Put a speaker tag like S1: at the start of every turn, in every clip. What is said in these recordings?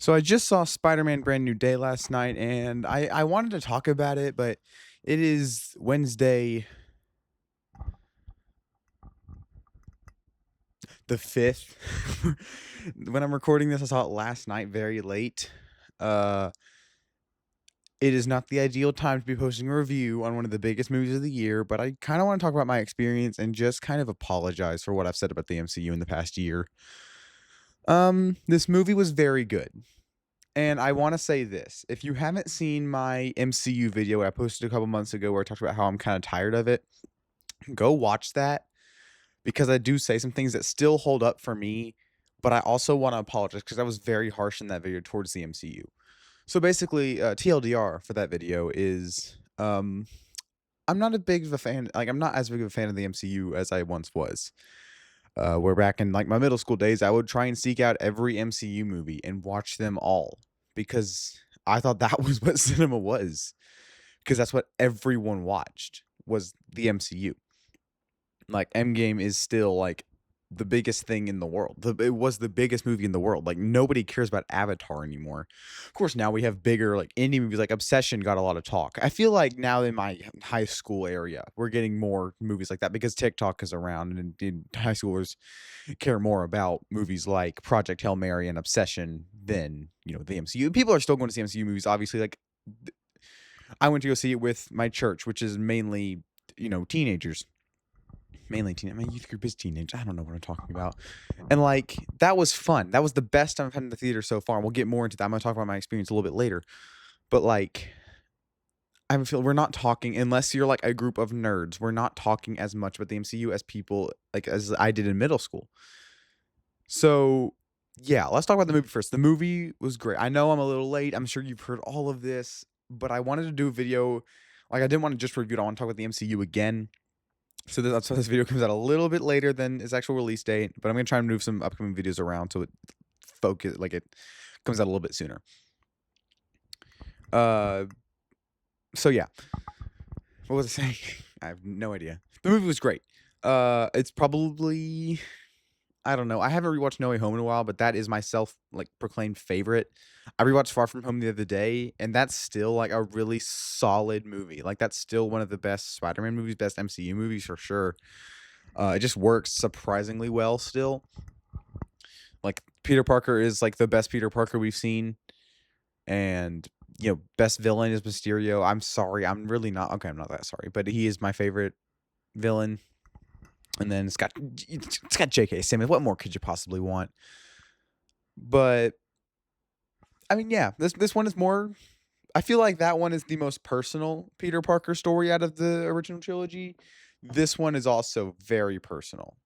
S1: So I just saw Spider-Man Brand New Day last night and I wanted to talk about it, but it is Wednesday the 5th. When I'm recording this, I saw it last night very late. Uh it is not the ideal time to be posting a review on one of the biggest movies of the year, but I kind of want to talk about my experience and just kind of apologize for what I've said about the MCU in the past year. This movie was very good. And I wanna say this, if you haven't seen my MCU video I posted a couple months ago where I talked about how I'm kinda tired of it, go watch that because I do say some things that still hold up for me, but I also wanna apologize because I was very harsh in that video towards the MCU. So basically, TLDR for that video is, I'm not a big of a fan I'm not as big of a fan of the MCU as I once was. Where back in, like, my middle school days, I would try and seek out every MCU movie and watch them all because I thought that was what cinema was, because that's what everyone watched was the MCU. Like, Endgame is still, like, the biggest thing in the world. It was the biggest movie in the world. Like, nobody cares about Avatar anymore. Of course, now we have bigger, like, indie movies, like Obsession got a lot of talk. I feel like now in my high school area, we're getting more movies like that because TikTok is around and high schoolers care more about movies like Project Hail Mary and Obsession than, the MCU. People are still going to see MCU movies, obviously, like, I went to go see it with my church, which is mainly, teenagers. Mainly my youth group is teenage. I don't know what I'm talking about. And, like, that was fun. That was the best I've had in the theater so far, and we'll get more into that. I'm gonna talk about my experience a little bit later. But, like, I have a feel we're not talking unless you're, like, a group of nerds, we're not talking as much about the MCU as people like, as I did in middle school. So, yeah, let's talk about the movie first. The movie was great. I know I'm a little late. I'm sure you've heard all of this, but I wanted to do a video like, I didn't wanna just review it. I wanna talk about the MCU again. So that's why this video comes out a little bit later than its actual release date, but I'm gonna try and move some upcoming videos around so it comes out a little bit sooner. Uh, so yeah, what was I saying? I have no idea. The movie was great. It's probably I don't know. I haven't rewatched No Way Home in a while, but that is my like proclaimed favorite. I rewatched Far From Home the other day, and that's still like a really solid movie. Like that's still one of the best Spider-Man movies, best MCU movies for sure. It just works surprisingly well still. Like Peter Parker is like the best Peter Parker we've seen, and best villain is Mysterio. I'm sorry, I'm really not okay. I'm not that sorry, but he is my favorite villain. And then it's got J.K. Simmons. What more could you possibly want? But I mean, yeah, this one is more. I feel like that one is the most personal Peter Parker story out of the original trilogy. This one is also very personal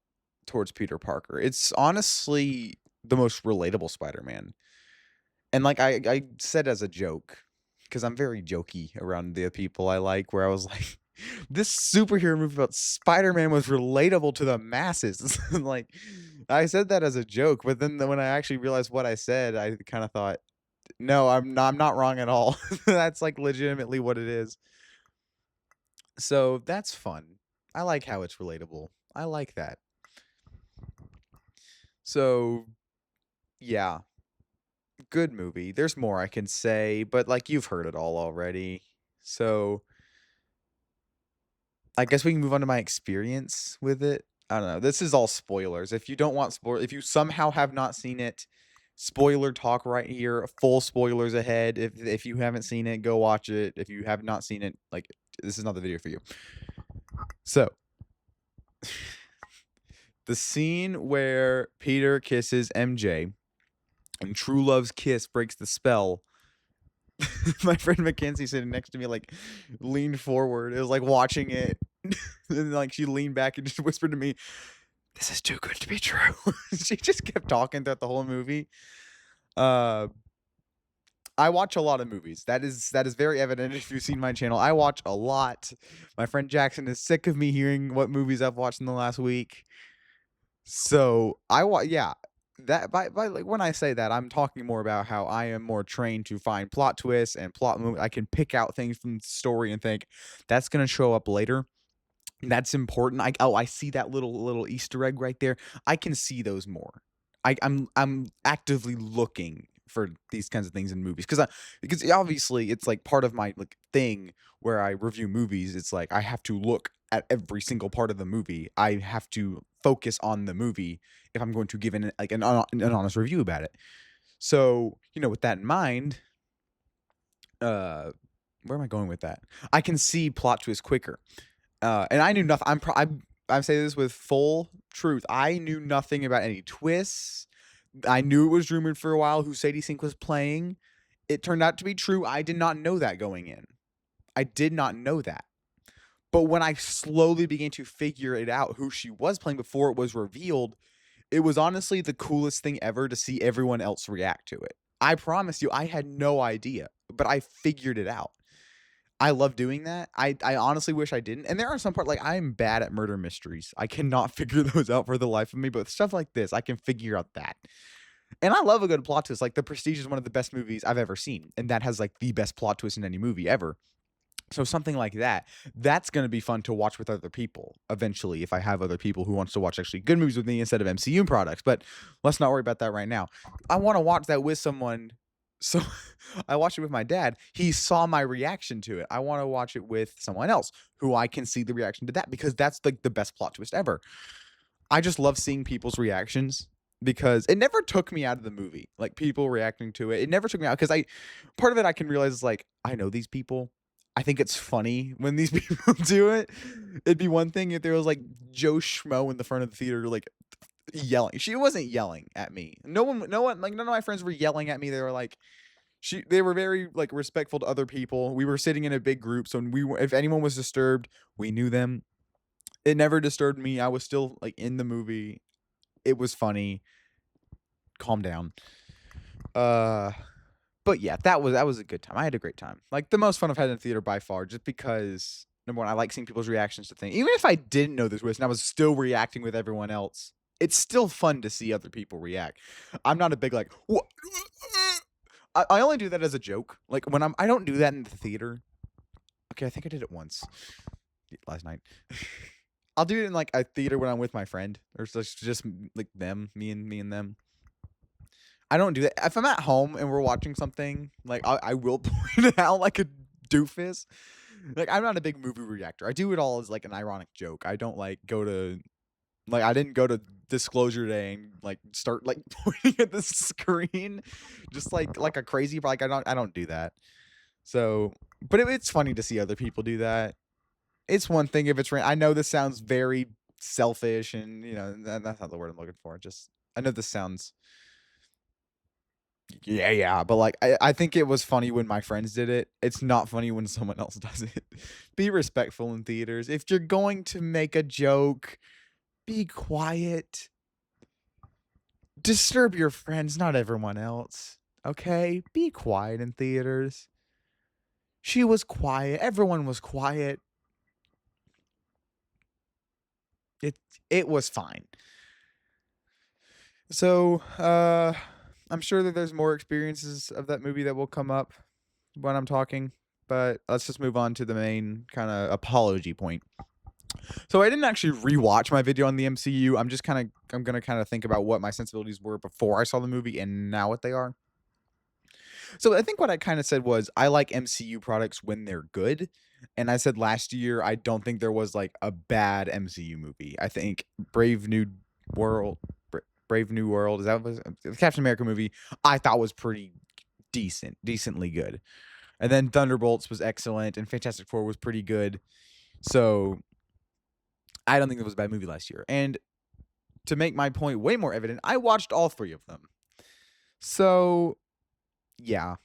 S1: towards Peter Parker. It's honestly the most relatable Spider-Man. And like I said as a joke, because I'm very jokey around the people I like, where I was like, this superhero movie about Spider-Man was relatable to the masses. Like, I said that as a joke, but then when I actually realized what I said, I kind of thought, no, I'm not wrong at all. That's like legitimately what it is. So that's fun. I like how it's relatable. I like that. So yeah, good movie. There's more I can say, but like you've heard it all already. So I guess we can move on to my experience with it. I don't know. This is all spoilers. If you don't want spoil if you somehow have not seen it, spoiler talk right here. Full spoilers ahead. If you haven't seen it, go watch it. If you have not seen it, like this is not the video for you. So, the scene where Peter kisses MJ and true love's kiss breaks the spell. My friend Mackenzie sitting next to me like leaned forward. It was like watching it. And like she leaned back and just whispered to me, "This is too good to be true." She just kept talking throughout the whole movie. Uh I watch a lot of movies. That is very evident if you've seen my channel. I watch a lot. My friend Jackson is sick of me hearing what movies I've watched in the last week. So yeah. That by like when I say that, I'm talking more about how I am more trained to find plot twists and plot move. I can pick out things from the story and think that's gonna show up later. That's important. I see that little Easter egg right there. I can see those more. I'm actively looking for these kinds of things in movies because obviously it's like part of my like thing where I review movies. It's like I have to look at every single part of the movie. I have to focus on the movie if I'm going to give an honest review about it. So, with that in mind, uh, where am I going with that? I can see plot twists quicker. And I knew nothing. I'm saying this with full truth. I knew nothing about any twists. I knew it was rumored for a while who Sadie Sink was playing. It turned out to be true. I did not know that going in. I did not know that. But when I slowly began to figure it out who she was playing before it was revealed, it was honestly the coolest thing ever to see everyone else react to it. I promise you, I had no idea, but I figured it out. I love doing that. I honestly wish I didn't. And there are some parts like I am bad at murder mysteries. I cannot figure those out for the life of me. But stuff like this, I can figure out that. And I love a good plot twist. Like The Prestige is one of the best movies I've ever seen, and that has like the best plot twist in any movie ever. So something like that, that's going to be fun to watch with other people eventually if I have other people who wants to watch actually good movies with me instead of MCU products. But let's not worry about that right now. I want to watch that with someone. So I watched it with my dad. He saw my reaction to it. I want to watch it with someone else who I can see the reaction to that because that's like the best plot twist ever. I just love seeing people's reactions because it never took me out of the movie. Like people reacting to it. It never took me out because part of it I can realize is like, I know these people. I think it's funny when these people do it. It'd be one thing if there was like Joe Schmo in the front of the theater, like yelling. She wasn't yelling at me. No one, like none of my friends were yelling at me. They were like, they were very like respectful to other people. We were sitting in a big group, so if anyone was disturbed, we knew them. It never disturbed me. I was still like in the movie. It was funny. Calm down. But yeah, that was a good time. I had a great time. Like the most fun I've had in theater by far, just because number one, I like seeing people's reactions to things. Even if I didn't know this was, and I was still reacting with everyone else, it's still fun to see other people react. I'm not a big like. What? I only do that as a joke. Like when I don't do that in the theater. Okay, I think I did it once last night. I'll do it in like a theater when I'm with my friend, or just like them, me and them. I don't do that. If I'm at home and we're watching something, like I will point it out like a doofus. Like I'm not a big movie reactor. I do it all as like an ironic joke. I don't like go to like I didn't go to Disclosure Day and like start like pointing at the screen, just like a crazy. Like I don't do that. So, but it's funny to see other people do that. It's one thing if it's. I know this sounds very selfish, and that's not the word I'm looking for. Just I know this sounds. Yeah, but like I think it was funny when my friends did it. It's not funny when someone else does it. Be respectful in theaters. If you're going to make a joke, be quiet. Disturb your friends, not everyone else. Okay? Be quiet in theaters. She was quiet. Everyone was quiet. It was fine. So, I'm sure that there's more experiences of that movie that will come up when I'm talking, but let's just move on to the main kind of apology point. So I didn't actually rewatch my video on the MCU. I'm gonna kind of think about what my sensibilities were before I saw the movie and now what they are. So I think what I kind of said was I like MCU products when they're good. And I said last year I don't think there was like a bad MCU movie. I think Brave New World is that was the Captain America movie I thought was pretty decently good. And then Thunderbolts was excellent and Fantastic Four was pretty good. So I don't think it was a bad movie last year. And to make my point way more evident, I watched all three of them. So yeah,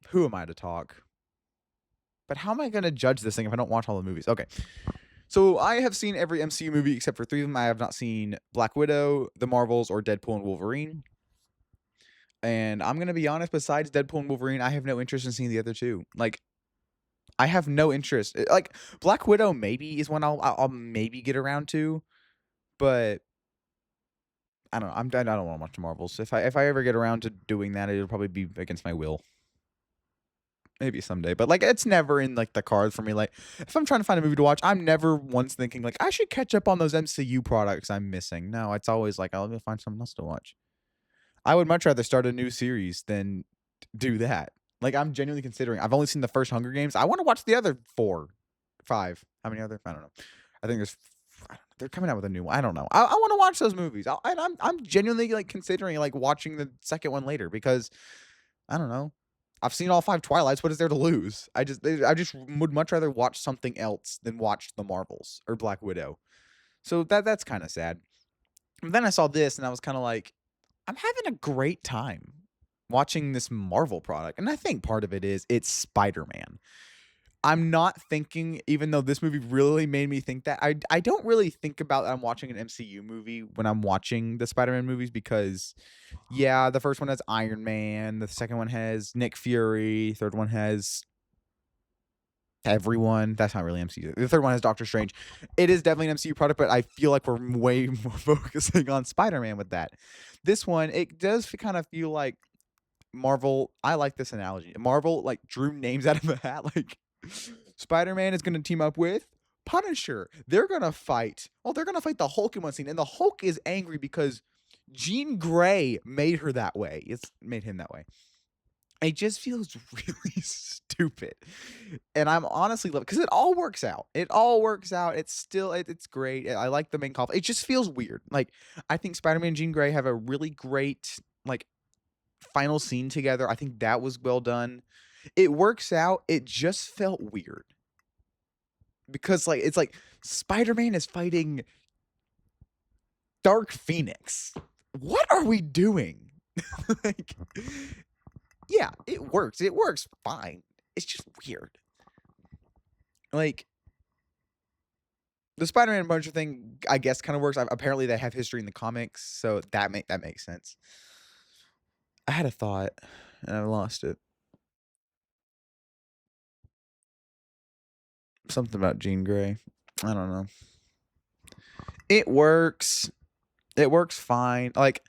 S1: who am I to talk? But how am I going to judge this thing if I don't watch all the movies? Okay. So I have seen every MCU movie except for three of them. I have not seen Black Widow, The Marvels, or Deadpool and Wolverine. And I'm going to be honest, besides Deadpool and Wolverine, I have no interest in seeing the other two. Like, I have no interest. Like, Black Widow maybe is one I'll maybe get around to. But I don't know. I don't want to watch the Marvels. If I ever get around to doing that, it'll probably be against my will. Maybe someday, but like it's never in like the cards for me. Like if I'm trying to find a movie to watch, I'm never once thinking like I should catch up on those MCU products I'm missing. No, it's always like, oh, let me find something else to watch. I would much rather start a new series than do that. Like, I'm genuinely considering. I've only seen the first Hunger Games. I want to watch the other 4, 5. How many other? I don't know. I think there's. I don't know. They're coming out with a new one. I don't know. I want to watch those movies. I'm genuinely like considering like watching the second one later because I don't know. I've seen all 5 Twilights. What is there to lose? I just would much rather watch something else than watch the Marvels or Black Widow. So that's kind of sad. And then I saw this and I was kind of like, I'm having a great time watching this Marvel product. And I think part of it is it's Spider-Man. I'm not thinking, even though this movie really made me think that, I don't really think about that I'm watching an MCU movie when I'm watching the Spider-Man movies because, yeah, the first one has Iron Man, the second one has Nick Fury, third one has everyone. That's not really MCU. The third one has Doctor Strange. It is definitely an MCU product, but I feel like we're way more focusing on Spider-Man with that. This one, it does kind of feel like Marvel. I like this analogy. Marvel like drew names out of a hat. Like Spider-Man is going to team up with Punisher. They're going to fight. Oh, they're going to fight the Hulk in one scene, and the Hulk is angry because Jean Grey made her that way. It's made him that way. It just feels really stupid. And I'm honestly loving because it all works out. It all works out. It's still it's great. I like the main conflict. It just feels weird. Like I think Spider-Man and Jean Grey have a really great like final scene together. I think that was well done. It works out. It just felt weird. Because like it's like Spider-Man is fighting Dark Phoenix. What are we doing? Like yeah, it works. It works fine. It's just weird. Like the Spider-Man Punisher thing, I guess, kind of works. Apparently, they have history in the comics, so that makes sense. I had a thought, and I lost it. Something about Jean Grey. I don't know. It works. It works fine. Like,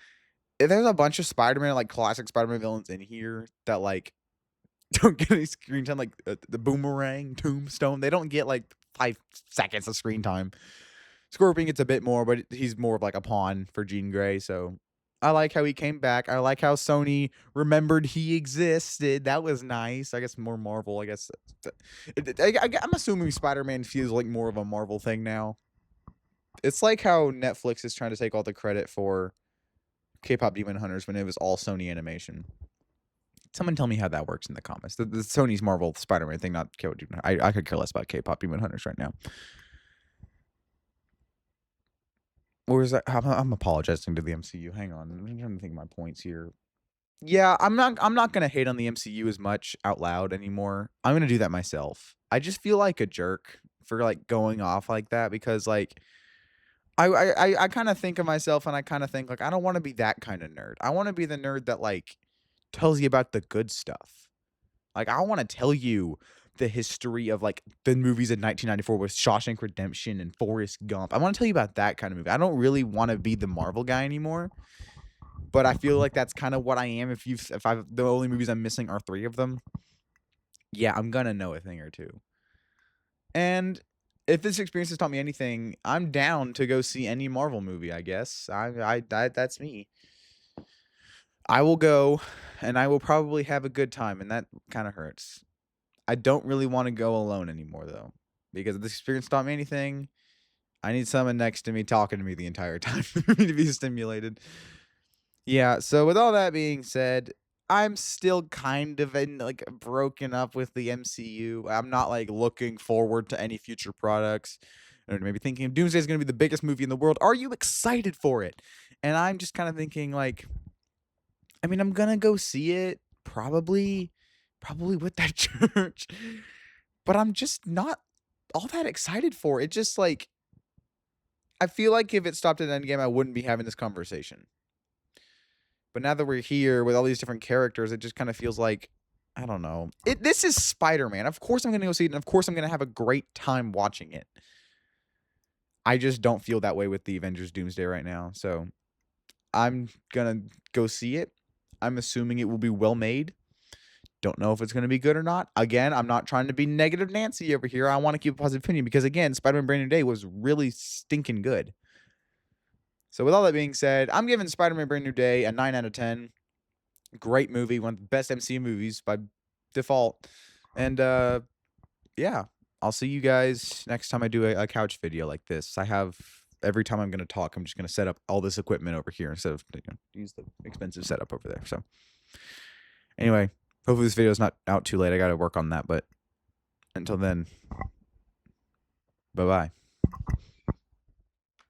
S1: there's a bunch of Spider-Man, like classic Spider-Man villains in here that like don't get any screen time. Like the Boomerang, Tombstone, they don't get like 5 seconds of screen time. Scorpion gets a bit more, but he's more of like a pawn for Jean Grey. So I like how he came back. I like how Sony remembered he existed. That was nice. I guess more Marvel. I guess I'm assuming Spider-Man feels like more of a Marvel thing now. It's like how Netflix is trying to take all the credit for K-pop Demon Hunters when it was all Sony Animation. Someone tell me how that works in the comments. The Sony's Marvel Spider-Man thing, not K-pop Demon. I could care less about K-pop Demon Hunters right now. Or is that? I'm apologizing to the MCU. Hang on, I'm trying to think of my points here. Yeah, I'm not gonna hate on the MCU as much out loud anymore. I'm gonna do that myself. I just feel like a jerk for like going off like that because like I kind of think of myself and I kind of think like I don't want to be that kind of nerd. I want to be the nerd that like tells you about the good stuff. Like I want to tell you the history of like the movies in 1994 with Shawshank Redemption and Forrest Gump. I want to tell you about that kind of movie. I don't really want to be the Marvel guy anymore, but I feel like that's kind of what I am. If I the only movies I'm missing are 3 of them, yeah, I'm gonna know a thing or two. And if this experience has taught me anything, I'm down to go see any Marvel movie. I guess that's me. I will go, and I will probably have a good time, and that kind of hurts. I don't really want to go alone anymore though, because if this experience taught me anything, I need someone next to me talking to me the entire time for me to be stimulated. Yeah, so with all that being said, I'm still kind of in like broken up with the MCU. I'm not like looking forward to any future products. Or maybe thinking Doomsday is going to be the biggest movie in the world. Are you excited for it? And I'm just kind of thinking like, I mean, I'm gonna go see it probably with that church, but I'm just not all that excited for it. Just like I feel like if it stopped at Endgame, I wouldn't be having this conversation. But now that we're here with all these different characters, it just kind of feels like I don't know. This is Spider-Man. Of course I'm gonna go see it, and of course I'm gonna have a great time watching it. I just don't feel that way with the Avengers Doomsday right now. So I'm gonna go see it. I'm assuming it will be well made. Don't know if it's going to be good or not. Again, I'm not trying to be negative Nancy over here. I want to keep a positive opinion because, again, Spider-Man Brand New Day was really stinking good. So with all that being said, I'm giving Spider-Man Brand New Day a 9 out of 10. Great movie, one of the best MCU movies by default. And yeah, I'll see you guys next time I do a couch video like this. Every time I'm going to talk, I'm just going to set up all this equipment over here instead of use the expensive setup over there. So anyway, hopefully this video is not out too late. I got to work on that, but until then, bye-bye.